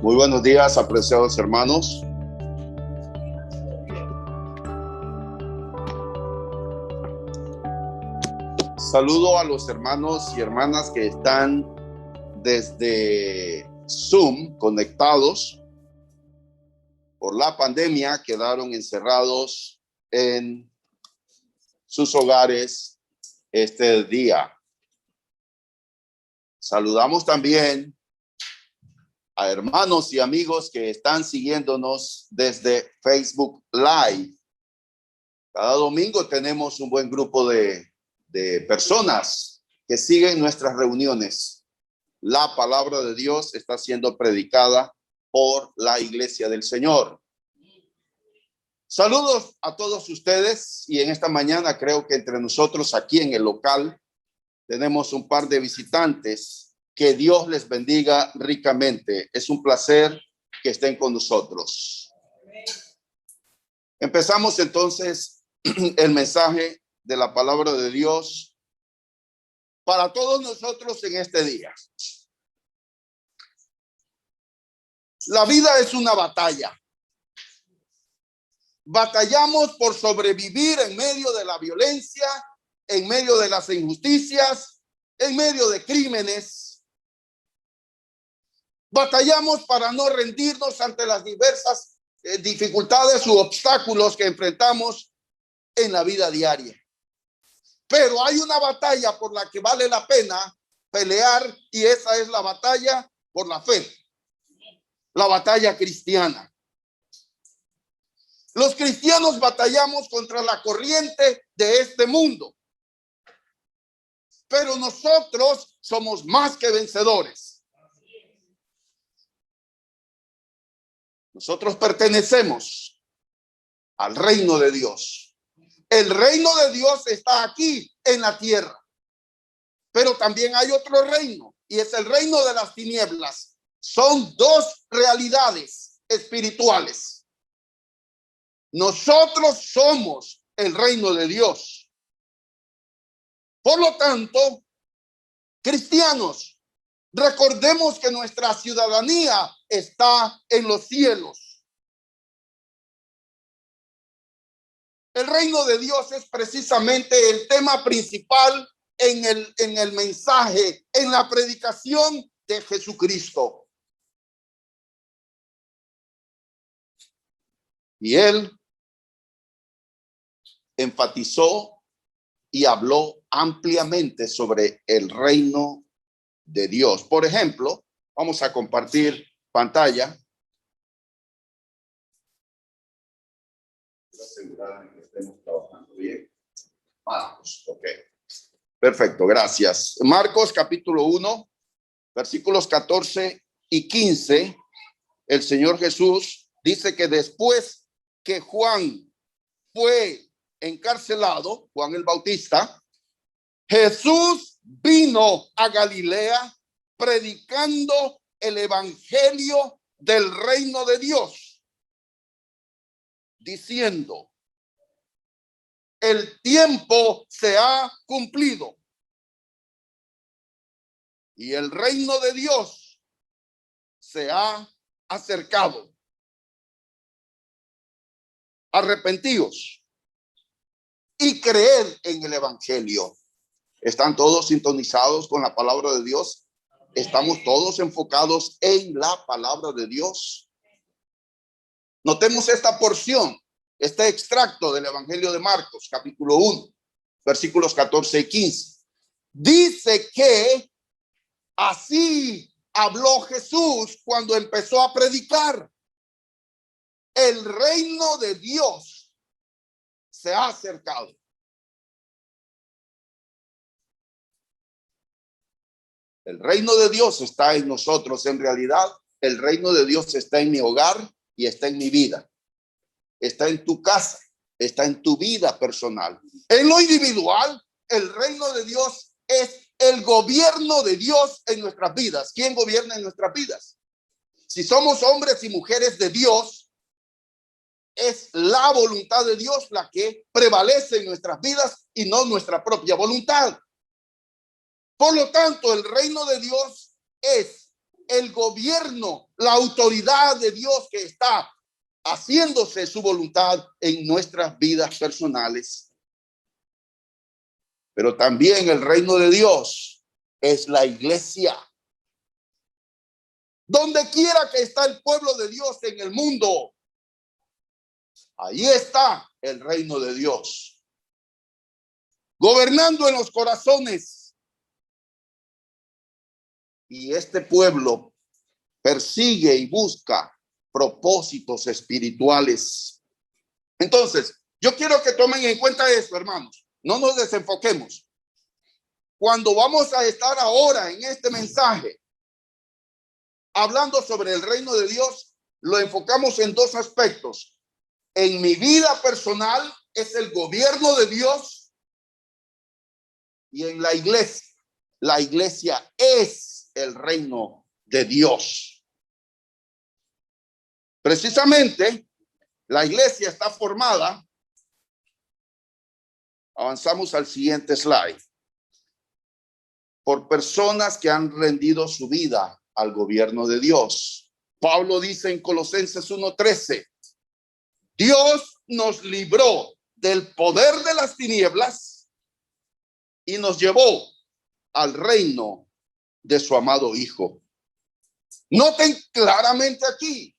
Muy buenos días, apreciados hermanos. Saludo a los hermanos y hermanas que están desde Zoom conectados. Por la pandemia quedaron encerrados en sus hogares este día. Saludamos también a hermanos y amigos que están siguiéndonos desde Facebook Live. Cada domingo tenemos un buen grupo de personas que siguen nuestras reuniones. La palabra de Dios está siendo predicada por la Iglesia del Señor. Saludos a todos ustedes, y en esta mañana creo que entre nosotros aquí en el local tenemos un par de visitantes. Que Dios les bendiga ricamente. Es un placer que estén con nosotros. Empezamos entonces el mensaje de la palabra de Dios para todos nosotros en este día. La vida es una batalla. Batallamos por sobrevivir en medio de la violencia, en medio de las injusticias, en medio de crímenes. Batallamos para no rendirnos ante las diversas dificultades u obstáculos que enfrentamos en la vida diaria. Pero hay una batalla por la que vale la pena pelear, y esa es la batalla por la fe, la batalla cristiana. Los cristianos batallamos contra la corriente de este mundo, pero nosotros somos más que vencedores. Nosotros pertenecemos al reino de Dios. El reino de Dios está aquí en la tierra, pero también hay otro reino, y es el reino de las tinieblas. Son dos realidades espirituales. Nosotros somos el reino de Dios. Por lo tanto, cristianos, recordemos que nuestra ciudadanía está en los cielos. El reino de Dios es precisamente el tema principal en el mensaje, en la predicación de Jesucristo. Y él enfatizó y habló ampliamente sobre el reino de Dios. Por ejemplo, vamos a compartir pantalla. Quiero asegurarme que estemos trabajando bien. Marcos, ok. Perfecto, gracias. Marcos capítulo 1, versículos 14 y 15. El Señor Jesús dice que después que Juan fue encarcelado, Juan el Bautista, Jesús vino a Galilea predicando el evangelio del reino de Dios, diciendo: el tiempo se ha cumplido y el reino de Dios se ha acercado. Arrepentíos y creed en el evangelio. ¿Están todos sintonizados con la palabra de Dios? ¿Estamos todos enfocados en la palabra de Dios? Notemos esta porción, este extracto del evangelio de Marcos, capítulo 1, versículos 14 y 15. Dice que así habló Jesús cuando empezó a predicar: el reino de Dios se ha acercado. El reino de Dios está en nosotros. En realidad, el reino de Dios está en mi hogar y está en mi vida. Está en tu casa, está en tu vida personal. En lo individual, el reino de Dios es el gobierno de Dios en nuestras vidas. ¿Quién gobierna en nuestras vidas? Si somos hombres y mujeres de Dios, es la voluntad de Dios la que prevalece en nuestras vidas y no nuestra propia voluntad. Por lo tanto, el reino de Dios es el gobierno, la autoridad de Dios que está haciéndose su voluntad en nuestras vidas personales. Pero también el reino de Dios es la iglesia. Donde quiera que está el pueblo de Dios en el mundo, ahí está el reino de Dios, gobernando en los corazones. Y este pueblo persigue y busca propósitos espirituales. Entonces, yo quiero que tomen en cuenta esto, hermanos. No nos desenfoquemos. Cuando vamos a estar ahora en este mensaje, hablando sobre el reino de Dios, lo enfocamos en dos aspectos. En mi vida personal es el gobierno de Dios, y en la iglesia es el reino de Dios. Precisamente, la iglesia está formada. Avanzamos al siguiente slide. Por personas que han rendido su vida al gobierno de Dios. Pablo dice en Colosenses 1:13, Dios nos libró del poder de las tinieblas y nos llevó al reino de su amado Hijo. Noten claramente aquí,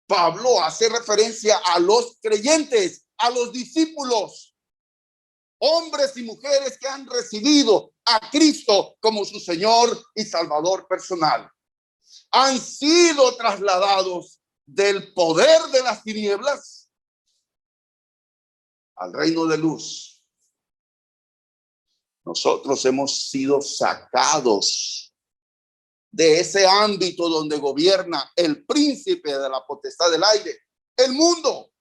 Pablo hace referencia a los creyentes, a los discípulos, hombres y mujeres que han recibido a Cristo como su Señor y Salvador personal. Han sido trasladados del poder de las tinieblas al reino de luz. Nosotros hemos sido sacados de ese ámbito donde gobierna el príncipe de la potestad del aire, el mundo.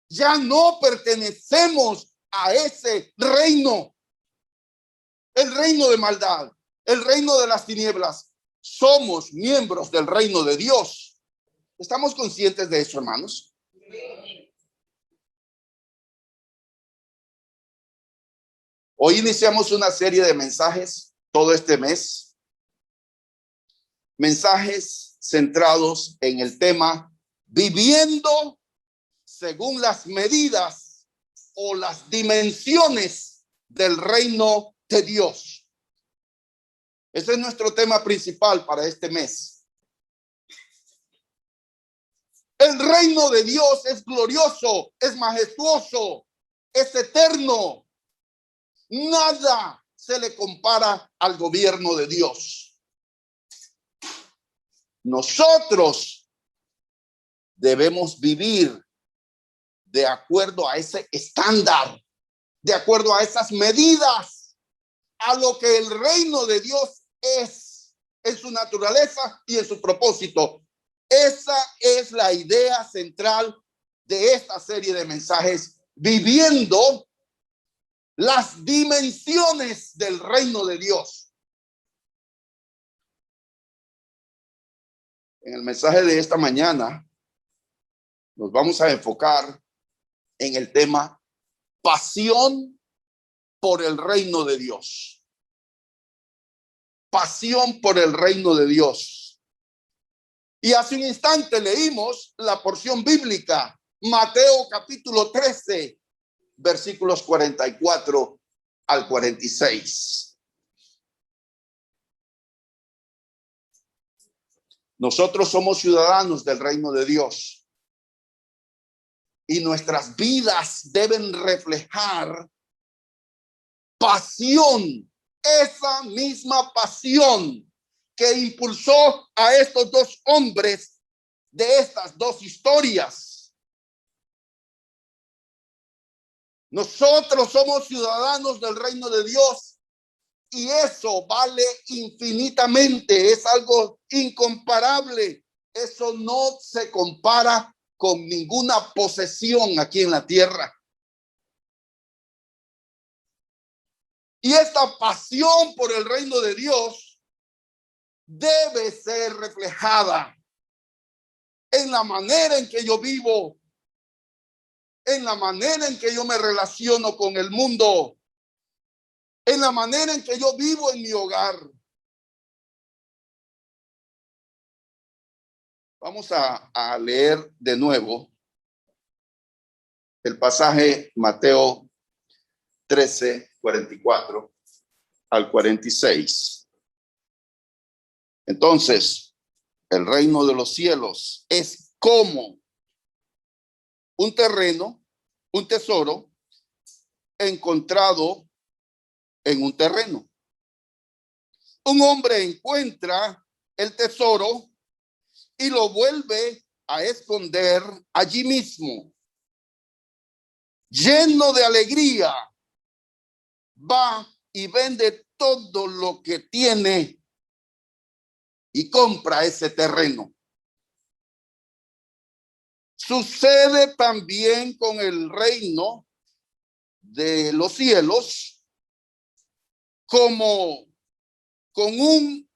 Ya no pertenecemos a ese reino, el reino de maldad, el reino de las tinieblas. Somos miembros del reino de Dios. ¿Estamos conscientes de eso, hermanos? Hoy iniciamos una serie de mensajes todo este mes. Mensajes centrados en el tema viviendo según las medidas o las dimensiones del reino de Dios. Ese es nuestro tema principal para este mes. El reino de Dios es glorioso, es majestuoso, es eterno. Nada se le compara al gobierno de Dios. Nosotros debemos vivir de acuerdo a ese estándar, de acuerdo a esas medidas, a lo que el reino de Dios es en su naturaleza y en su propósito. Esa es la idea central de esta serie de mensajes, viviendo las dimensiones del reino de Dios. En el mensaje de esta mañana nos vamos a enfocar en el tema pasión por el reino de Dios. Pasión por el reino de Dios. Y hace un instante leímos la porción bíblica, Mateo capítulo 13, versículos 44 al 46. Nosotros somos ciudadanos del reino de Dios y nuestras vidas deben reflejar pasión, esa misma pasión que impulsó a estos dos hombres de estas dos historias. Nosotros somos ciudadanos del reino de Dios y eso vale infinitamente, es algo incomparable. Eso no se compara con ninguna posesión aquí en la tierra. Y esta pasión por el reino de Dios debe ser reflejada en la manera en que yo vivo, en la manera en que yo me relaciono con el mundo, en la manera en que yo vivo en mi hogar. Vamos a leer de nuevo el pasaje Mateo 13, 44 al 46. Entonces, el reino de los cielos es como un terreno, un tesoro encontrado en un terreno. Un hombre encuentra el tesoro y lo vuelve a esconder allí mismo. Lleno de alegría, va y vende todo lo que tiene y compra ese terreno. Sucede también con el reino de los cielos, como con un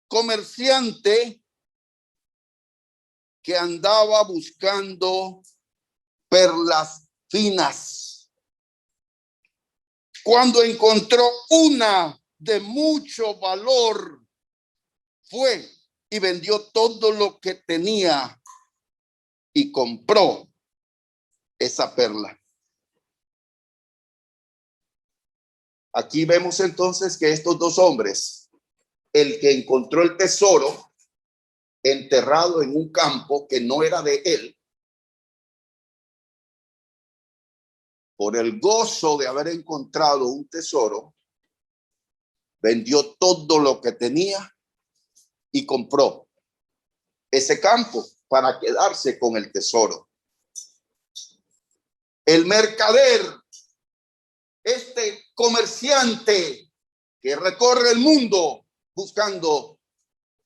comerciante que andaba buscando perlas finas. Cuando encontró una de mucho valor, fue y vendió todo lo que tenía y compró esa perla. Aquí vemos entonces que estos dos hombres, el que encontró el tesoro enterrado en un campo que no era de él, por el gozo de haber encontrado un tesoro, vendió todo lo que tenía y compró ese campo para quedarse con el tesoro. El mercader, este comerciante que recorre el mundo buscando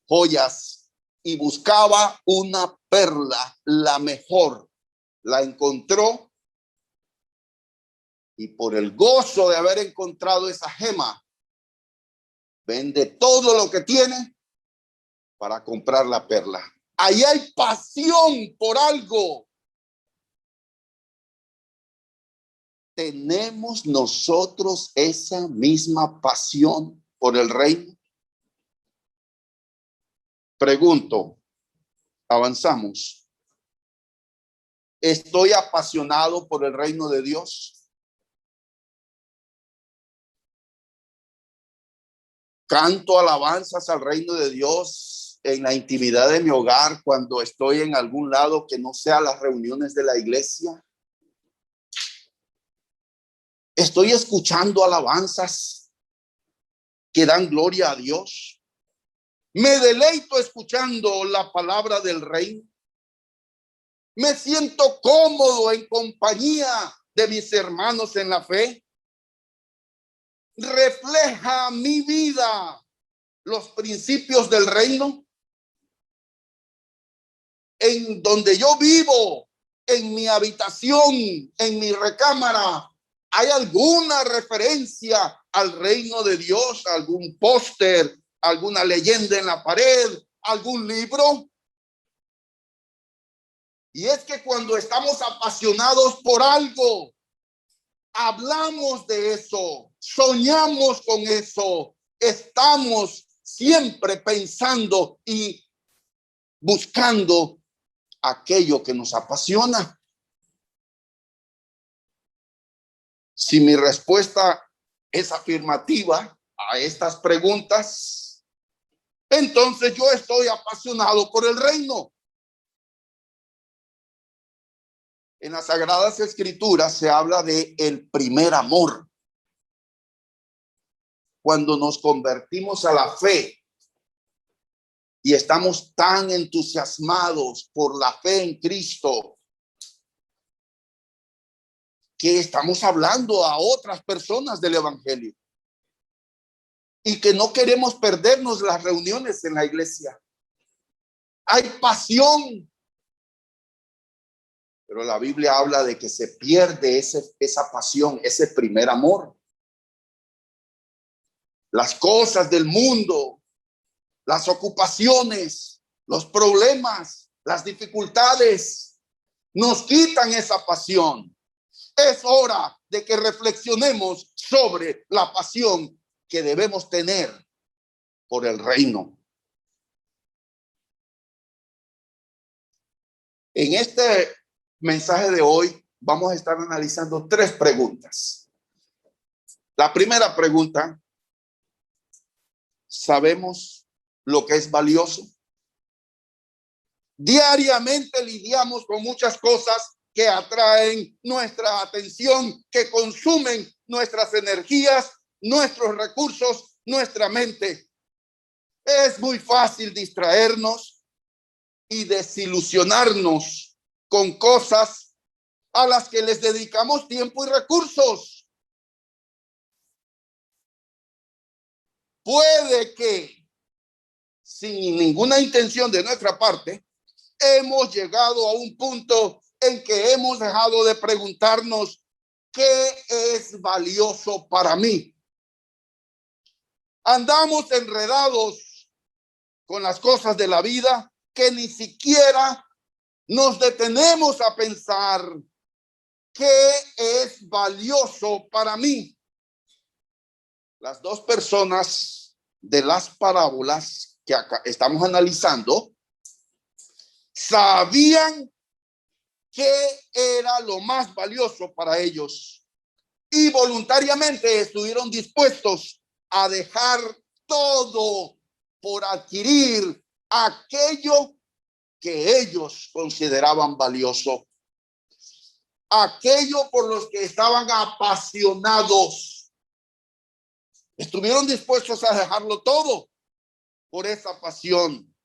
joyas y buscaba una perla, la mejor, la encontró y por el gozo de haber encontrado esa gema, vende todo lo que tiene para comprar la perla. Ahí hay pasión por algo. ¿Tenemos nosotros esa misma pasión por el reino? Pregunto, avanzamos. ¿Estoy apasionado por el reino de Dios? ¿Canto alabanzas al reino de Dios en la intimidad de mi hogar cuando estoy en algún lado que no sea las reuniones de la iglesia? ¿Estoy escuchando alabanzas que dan gloria a Dios? ¿Me deleito escuchando la palabra del reino? ¿Me siento cómodo en compañía de mis hermanos en la fe? ¿Refleja mi vida los principios del reino? En donde yo vivo, en mi habitación, en mi recámara, ¿hay alguna referencia al reino de Dios? ¿Algún póster, alguna leyenda en la pared, algún libro? Y es que cuando estamos apasionados por algo, hablamos de eso, soñamos con eso, estamos siempre pensando y buscando aquello que nos apasiona. Si mi respuesta es afirmativa a estas preguntas, entonces yo estoy apasionado por el reino. En las Sagradas Escrituras se habla de el primer amor. Cuando nos convertimos a la fe y estamos tan entusiasmados por la fe en Cristo que estamos hablando a otras personas del evangelio y que no queremos perdernos las reuniones en la iglesia. Hay pasión, pero la Biblia habla de que se pierde esa pasión, ese primer amor. Las cosas del mundo, las ocupaciones, los problemas, las dificultades nos quitan esa pasión. Es hora de que reflexionemos sobre la pasión que debemos tener por el reino. En este mensaje de hoy vamos a estar analizando 3 preguntas. La primera pregunta: ¿sabemos lo que es valioso? Diariamente lidiamos con muchas cosas que atraen nuestra atención, que consumen nuestras energías, nuestros recursos, nuestra mente. Es muy fácil distraernos y desilusionarnos con cosas a las que les dedicamos tiempo y recursos. Puede que, sin ninguna intención de nuestra parte, hemos llegado a un punto en que hemos dejado de preguntarnos qué es valioso para mí. Andamos enredados con las cosas de la vida que ni siquiera nos detenemos a pensar qué es valioso para mí. Las 2 personas de las parábolas que acá estamos analizando sabían qué era lo más valioso para ellos y voluntariamente estuvieron dispuestos a dejar todo por adquirir aquello que ellos consideraban valioso, aquello por los que estaban apasionados. Estuvieron dispuestos a dejarlo todo por esa pasión.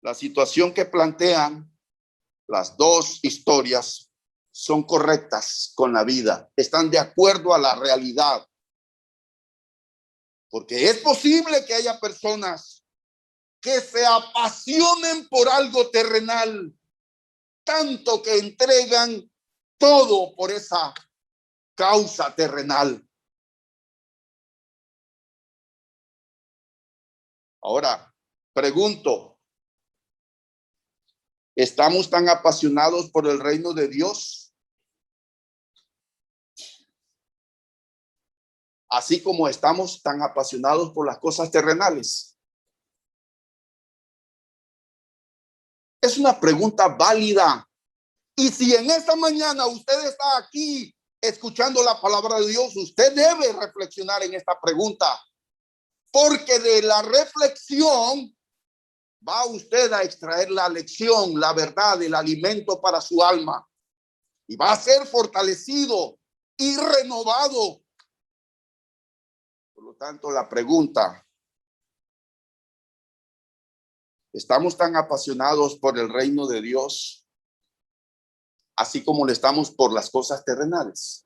La situación que plantean las 2 historias son correctas con la vida, están de acuerdo a la realidad. Porque es posible que haya personas que se apasionen por algo terrenal, tanto que entregan todo por esa causa terrenal. Ahora, pregunto, ¿estamos tan apasionados por el reino de Dios? Así como estamos tan apasionados por las cosas terrenales. Es una pregunta válida. Y si en esta mañana usted está aquí escuchando la palabra de Dios, usted debe reflexionar en esta pregunta. Porque de la reflexión va usted a extraer la lección, la verdad, el alimento para su alma. Y va a ser fortalecido y renovado. Por lo tanto, la pregunta: ¿estamos tan apasionados por el reino de Dios así como lo estamos por las cosas terrenales?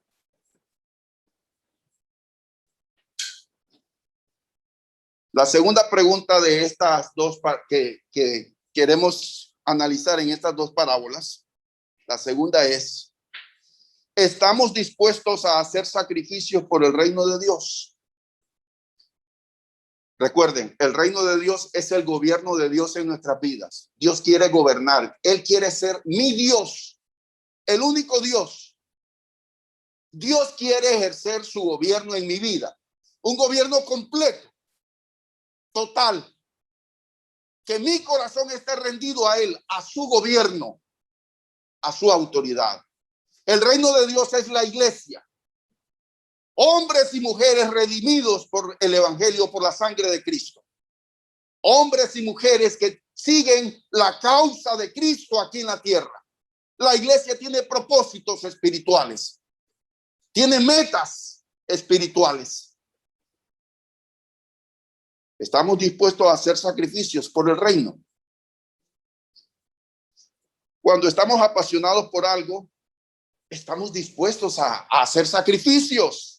La segunda pregunta de estas 2 que queremos analizar en estas 2 parábolas, la segunda es: ¿estamos dispuestos a hacer sacrificios por el reino de Dios? Recuerden, el reino de Dios es el gobierno de Dios en nuestras vidas. Dios quiere gobernar. Él quiere ser mi Dios, el único Dios. Dios quiere ejercer su gobierno en mi vida. Un gobierno completo, total. Que mi corazón esté rendido a Él, a su gobierno, a su autoridad. El reino de Dios es la iglesia. Hombres y mujeres redimidos por el evangelio, por la sangre de Cristo. Hombres y mujeres que siguen la causa de Cristo aquí en la tierra. La iglesia tiene propósitos espirituales. Tiene metas espirituales. Estamos dispuestos a hacer sacrificios por el reino. Cuando estamos apasionados por algo, estamos dispuestos a hacer sacrificios.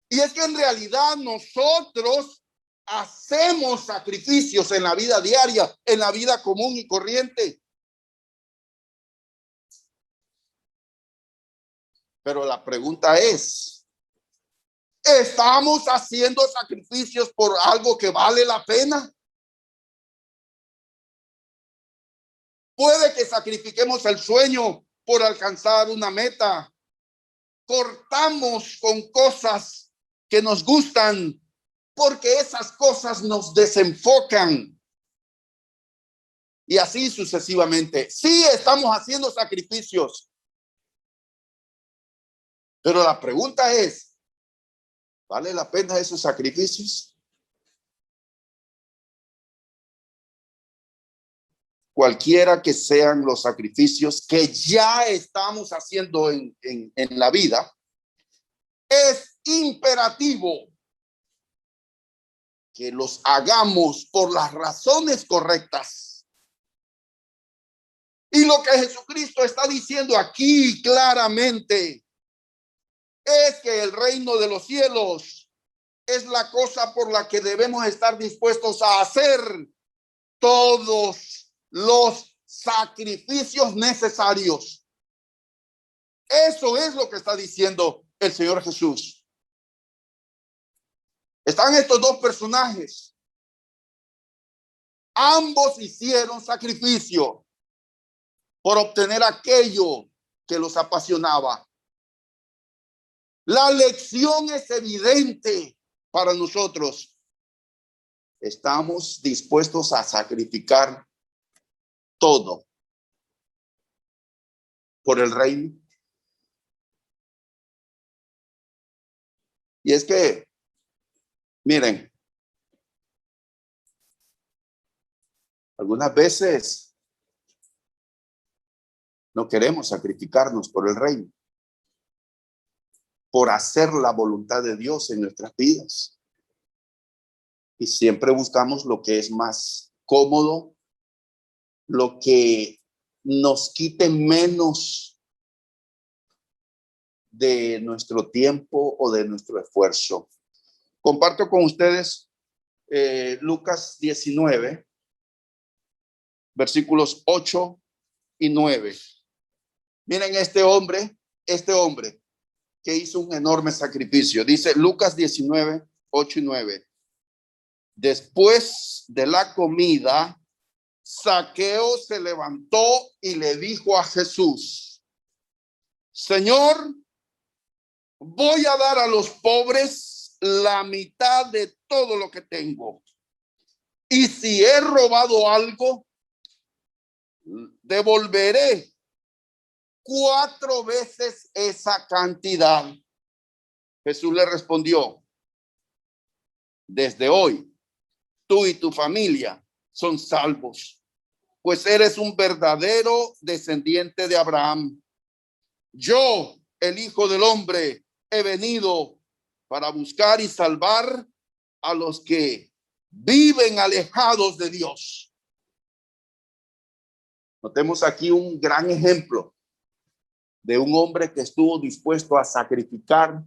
Y es que en realidad nosotros hacemos sacrificios en la vida diaria, en la vida común y corriente. Pero la pregunta es: ¿estamos haciendo sacrificios por algo que vale la pena? Puede que sacrifiquemos el sueño por alcanzar una meta. Cortamos con cosas que nos gustan porque esas cosas nos desenfocan. Y así sucesivamente. Sí, estamos haciendo sacrificios. Pero la pregunta es, ¿vale la pena esos sacrificios? Cualquiera que sean los sacrificios que ya estamos haciendo en la vida, es imperativo que los hagamos por las razones correctas. Y lo que Jesucristo está diciendo aquí claramente es que el reino de los cielos es la cosa por la que debemos estar dispuestos a hacer todos los sacrificios necesarios. Eso es lo que está diciendo el Señor Jesús. Están estos dos personajes. Ambos hicieron sacrificio por obtener aquello que los apasionaba. La lección es evidente para nosotros. Estamos dispuestos a sacrificar todo por el reino. Y es que, miren, algunas veces no queremos sacrificarnos por el reino, por hacer la voluntad de Dios en nuestras vidas. Y siempre buscamos lo que es más cómodo, lo que nos quite menos de nuestro tiempo o de nuestro esfuerzo. Comparto con ustedes Lucas 19, versículos 8 y 9. Miren este hombre que hizo un enorme sacrificio. Dice Lucas 19, 8 y 9. Después de la comida, Zaqueo se levantó y le dijo a Jesús: Señor, voy a dar a los pobres la mitad de todo lo que tengo. Y si he robado algo, devolveré 4 veces esa cantidad. Jesús le respondió: desde hoy, tú y tu familia son salvos, pues eres un verdadero descendiente de Abraham. Yo, el Hijo del Hombre, he venido para buscar y salvar a los que viven alejados de Dios. Notemos aquí un gran ejemplo de un hombre que estuvo dispuesto a sacrificar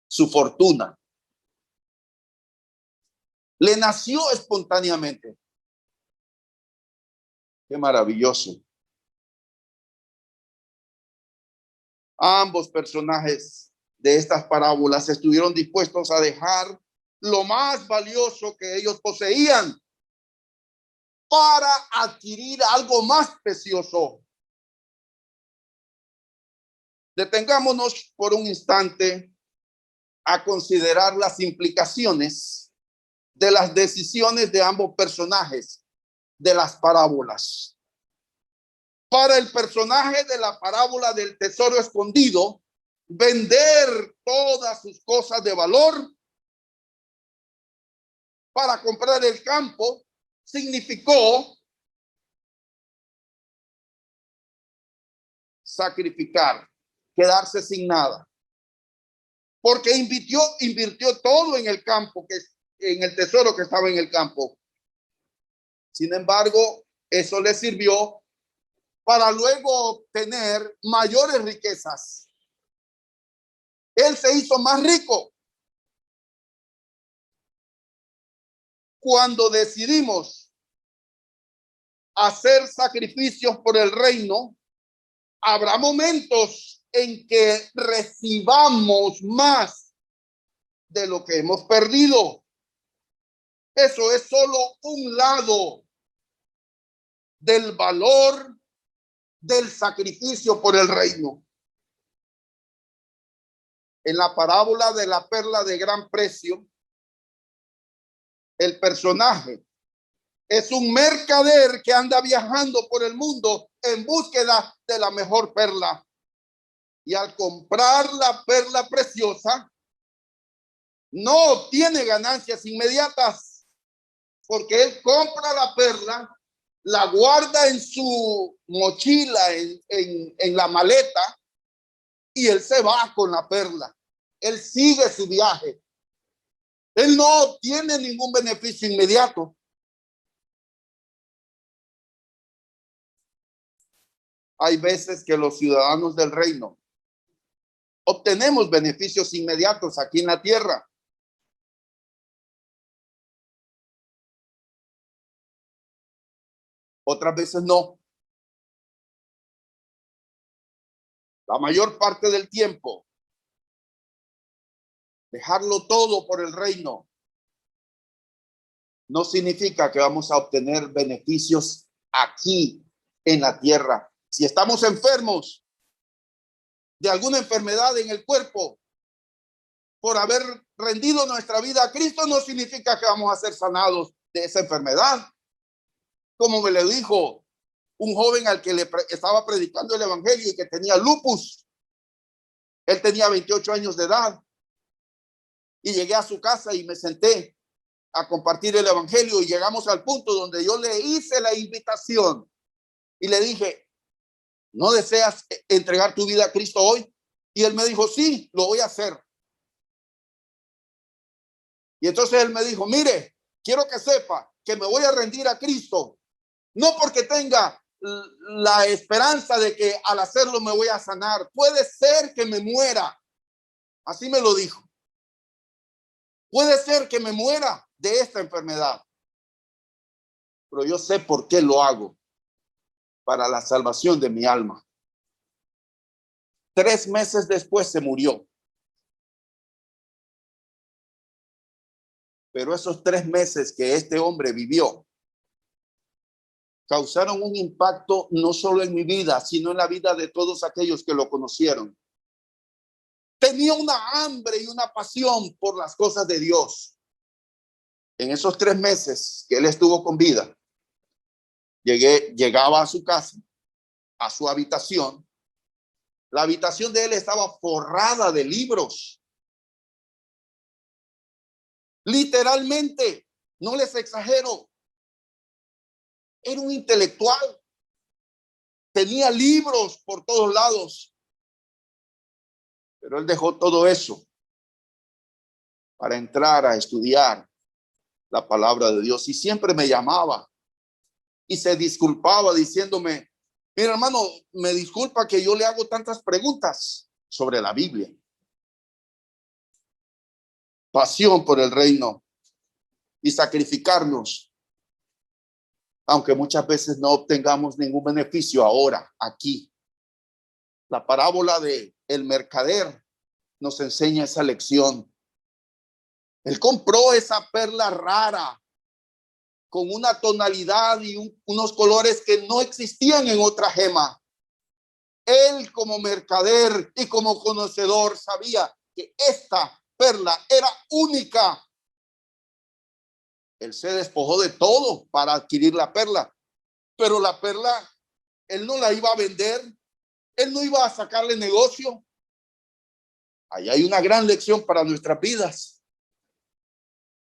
su fortuna. Le nació espontáneamente. Qué maravilloso. Ambos personajes de estas parábolas estuvieron dispuestos a dejar lo más valioso que ellos poseían para adquirir algo más precioso. Detengámonos por un instante a considerar las implicaciones de las decisiones de ambos personajes de las parábolas. Para el personaje de la parábola del tesoro escondido, vender todas sus cosas de valor para comprar el campo significó sacrificar, quedarse sin nada, porque invirtió todo en el campo, en el tesoro que estaba en el campo. Sin embargo, eso le sirvió para luego obtener mayores riquezas. Él se hizo más rico. Cuando decidimos hacer sacrificios por el reino, habrá momentos en que recibamos más de lo que hemos perdido. Eso es solo un lado del valor del sacrificio por el reino. En la parábola de la perla de gran precio, el personaje Es un mercader que anda viajando por el mundo en búsqueda de la mejor perla. Y al comprar la perla preciosa, no obtiene ganancias inmediatas, porque él compra la perla, la guarda en su mochila, en la maleta, y él se va con la perla. Él sigue su viaje. Él no obtiene ningún beneficio inmediato. Hay veces que los ciudadanos del reino obtenemos beneficios inmediatos aquí en la tierra. Otras veces no. La mayor parte del tiempo, dejarlo todo por el reino no significa que vamos a obtener beneficios aquí en la tierra. Si estamos enfermos de alguna enfermedad en el cuerpo, por haber rendido nuestra vida a Cristo, no significa que vamos a ser sanados de esa enfermedad. Como me le dijo un joven al que le estaba predicando el evangelio y que tenía lupus. Él tenía 28 años de edad. Y llegué a su casa y me senté a compartir el evangelio, y llegamos al punto donde yo le hice la invitación y le dije: ¿no deseas entregar tu vida a Cristo hoy? Y él me dijo: sí, lo voy a hacer. Y entonces él me dijo: mire, quiero que sepa que me voy a rendir a Cristo, no porque tenga la esperanza de que al hacerlo me voy a sanar. Puede ser que me muera. Así me lo dijo. Puede ser que me muera de esta enfermedad, pero yo sé por qué lo hago: para la salvación de mi alma. 3 meses después se murió. Pero esos 3 meses que este hombre vivió causaron un impacto no solo en mi vida, sino en la vida de todos aquellos que lo conocieron. Tenía una hambre y una pasión por las cosas de Dios. En esos 3 meses que él estuvo con vida, llegaba a su casa, a su habitación. La habitación de él estaba forrada de libros. Literalmente, no les exagero. Era un intelectual. Tenía libros por todos lados. Pero él dejó todo eso para entrar a estudiar la palabra de Dios. Y siempre me llamaba y se disculpaba diciéndome: mira, hermano, me disculpa que yo le hago tantas preguntas sobre la Biblia. Pasión por el reino y sacrificarnos, aunque muchas veces no obtengamos ningún beneficio ahora, aquí. La parábola de el mercader nos enseña esa lección. Él compró esa perla rara con una tonalidad y unos colores que no existían en otra gema. Él, como mercader y como conocedor, sabía que esta perla era única. Él se despojó de todo para adquirir la perla, pero la perla él no la iba a vender, él no iba a sacarle negocio. Ahí hay una gran lección para nuestras vidas.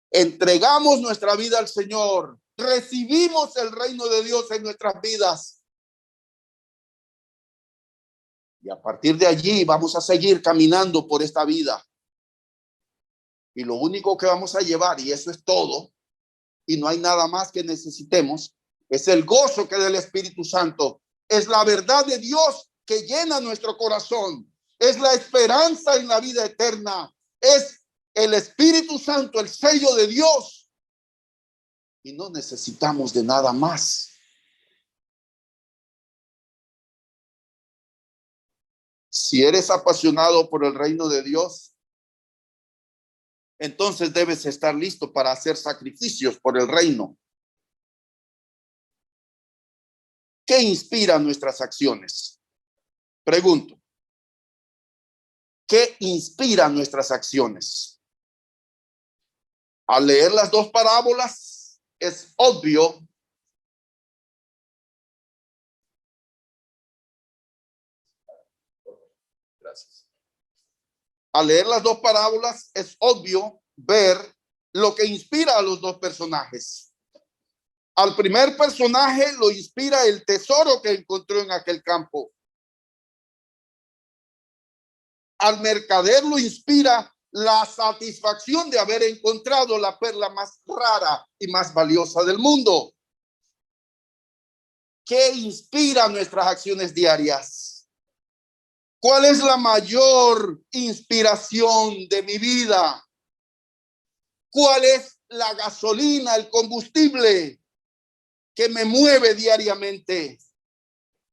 Entregamos nuestra vida al Señor, recibimos el reino de Dios en nuestras vidas, y a partir de allí vamos a seguir caminando por esta vida. Y lo único que vamos a llevar, y eso es todo, y no hay nada más que necesitemos, es el gozo que del Espíritu Santo, es la verdad de Dios que llena nuestro corazón, es la esperanza en la vida eterna, es el Espíritu Santo, el sello de Dios, y no necesitamos de nada más. Si eres apasionado por el reino de Dios, entonces debes estar listo para hacer sacrificios por el reino. ¿Qué inspira nuestras acciones? Pregunto, ¿qué inspira nuestras acciones? Al leer las 2 parábolas, es obvio gracias. Al leer las dos parábolas es obvio ver lo que inspira a los dos personajes. Al primer personaje lo inspira el tesoro que encontró en aquel campo. Al mercader lo inspira la satisfacción de haber encontrado la perla más rara y más valiosa del mundo. ¿Qué inspira nuestras acciones diarias? ¿Cuál es la mayor inspiración de mi vida? ¿Cuál es la gasolina, el combustible que me mueve diariamente?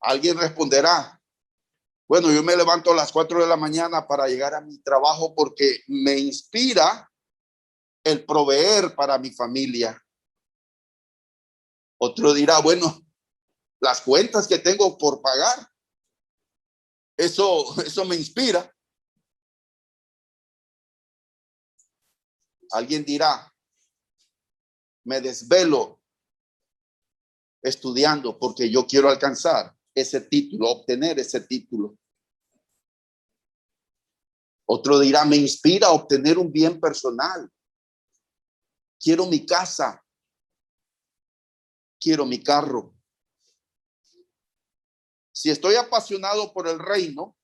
Alguien responderá, bueno, yo me levanto a las 4 de la mañana para llegar a mi trabajo porque me inspira el proveer para mi familia. Otro dirá, bueno, las cuentas que tengo por pagar, eso me inspira. Alguien dirá, me desvelo estudiando porque yo quiero alcanzar ese título, obtener ese título. Otro dirá, me inspira a obtener un bien personal. Quiero mi casa. Quiero mi carro. Si estoy apasionado por el reino,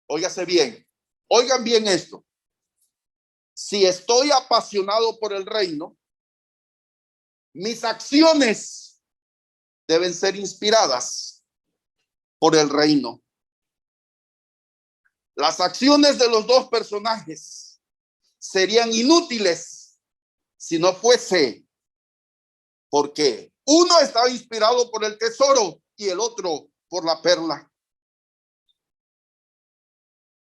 óigase bien, oigan bien esto. Si estoy apasionado por el reino, mis acciones deben ser inspiradas por el reino. Las acciones de los dos personajes serían inútiles si no fuese porque uno estaba inspirado por el tesoro y el otro por la perla.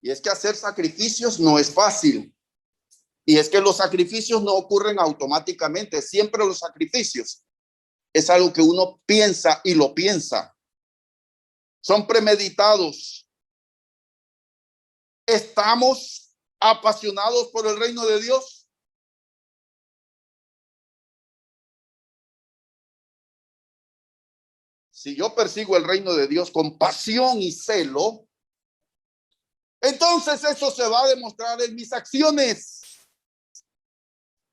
Y es que hacer sacrificios no es fácil. Y es que los sacrificios no ocurren automáticamente. Siempre los sacrificios es algo que uno piensa y lo piensa. Son premeditados. ¿Estamos apasionados por el reino de Dios? Si yo persigo el reino de Dios con pasión y celo, entonces eso se va a demostrar en mis acciones.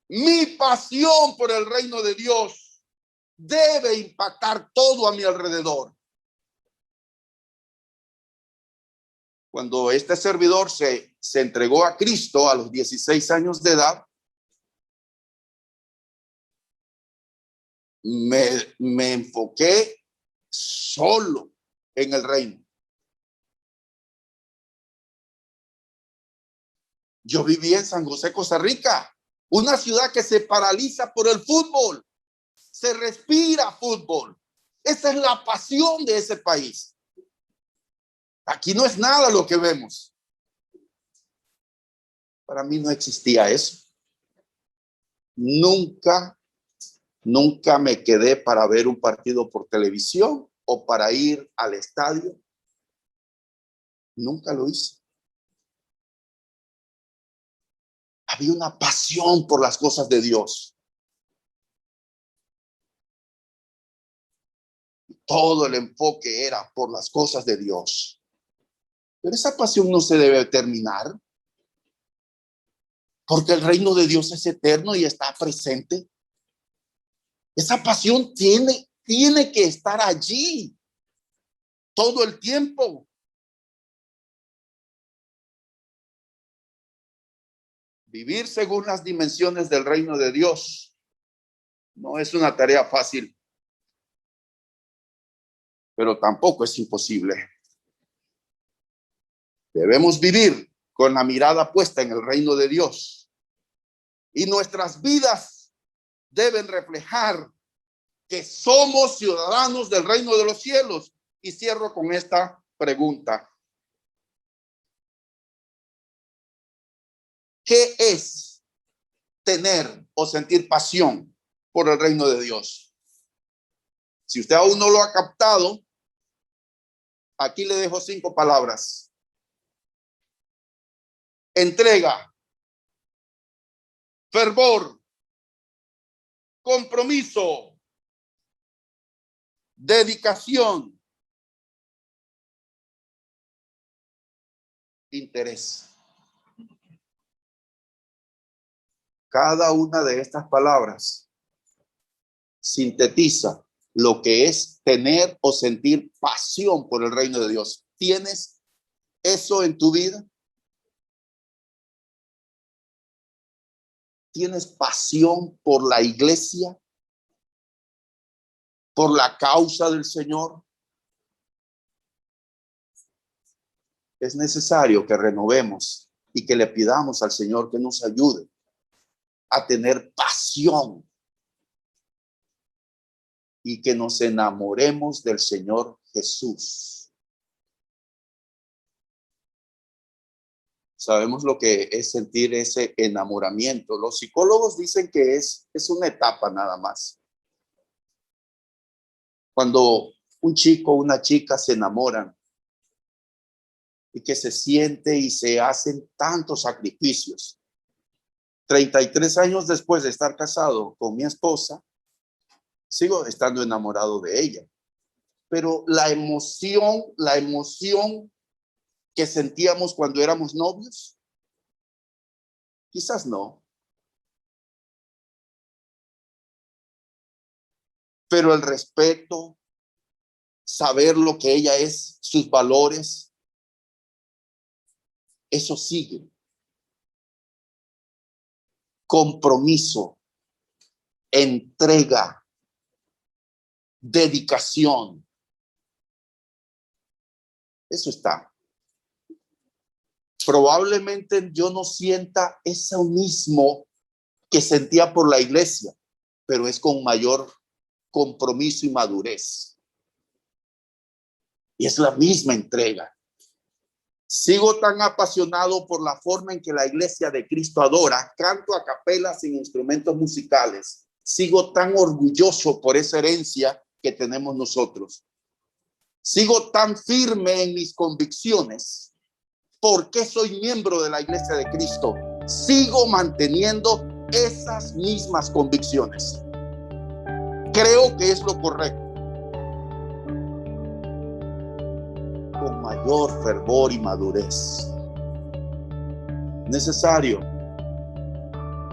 Mi pasión por el reino de Dios debe impactar todo a mi alrededor. Cuando este servidor se entregó a Cristo a los 16 años de edad, me enfoqué solo en el reino. Yo vivía en San José, Costa Rica, una ciudad que se paraliza por el fútbol. Se respira fútbol. Esa es la pasión de ese país. Aquí no es nada lo que vemos. Para mí no existía eso. Nunca me quedé para ver un partido por televisión o para ir al estadio. Nunca lo hice. Había una pasión por las cosas de Dios. Todo el enfoque era por las cosas de Dios. Pero esa pasión no se debe terminar, porque el reino de Dios es eterno y está presente. Esa pasión tiene que estar allí todo el tiempo. Vivir según las dimensiones del reino de Dios no es una tarea fácil, pero tampoco es imposible. Debemos vivir con la mirada puesta en el reino de Dios y nuestras vidas deben reflejar que somos ciudadanos del reino de los cielos. Y cierro con esta pregunta. ¿Qué es tener o sentir pasión por el reino de Dios? Si usted aún no lo ha captado, aquí le dejo 5 palabras. Entrega, fervor, compromiso, dedicación, interés. Cada una de estas palabras sintetiza lo que es tener o sentir pasión por el reino de Dios. ¿Tienes eso en tu vida? ¿Tienes pasión por la iglesia? ¿Por la causa del Señor? Es necesario que renovemos y que le pidamos al Señor que nos ayude a tener pasión y que nos enamoremos del Señor Jesús. Sabemos lo que es sentir ese enamoramiento. Los psicólogos dicen que es una etapa nada más. Cuando un chico o una chica se enamoran y que se siente y se hacen tantos sacrificios. 33 años después de estar casado con mi esposa, sigo estando enamorado de ella. Pero la emoción que sentíamos cuando éramos novios, quizás no. Pero el respeto, saber lo que ella es, sus valores, eso sigue. Compromiso, entrega, dedicación. Eso está. Probablemente yo no sienta eso mismo que sentía por la iglesia, pero es con mayor compromiso y madurez. Y es la misma entrega. Sigo tan apasionado por la forma en que la iglesia de Cristo adora, canto a capela sin instrumentos musicales. Sigo tan orgulloso por esa herencia que tenemos nosotros. Sigo tan firme en mis convicciones porque soy miembro de la iglesia de Cristo. Sigo manteniendo esas mismas convicciones. Creo que es lo correcto. Con mayor fervor y madurez. Necesario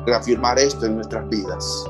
reafirmar esto en nuestras vidas.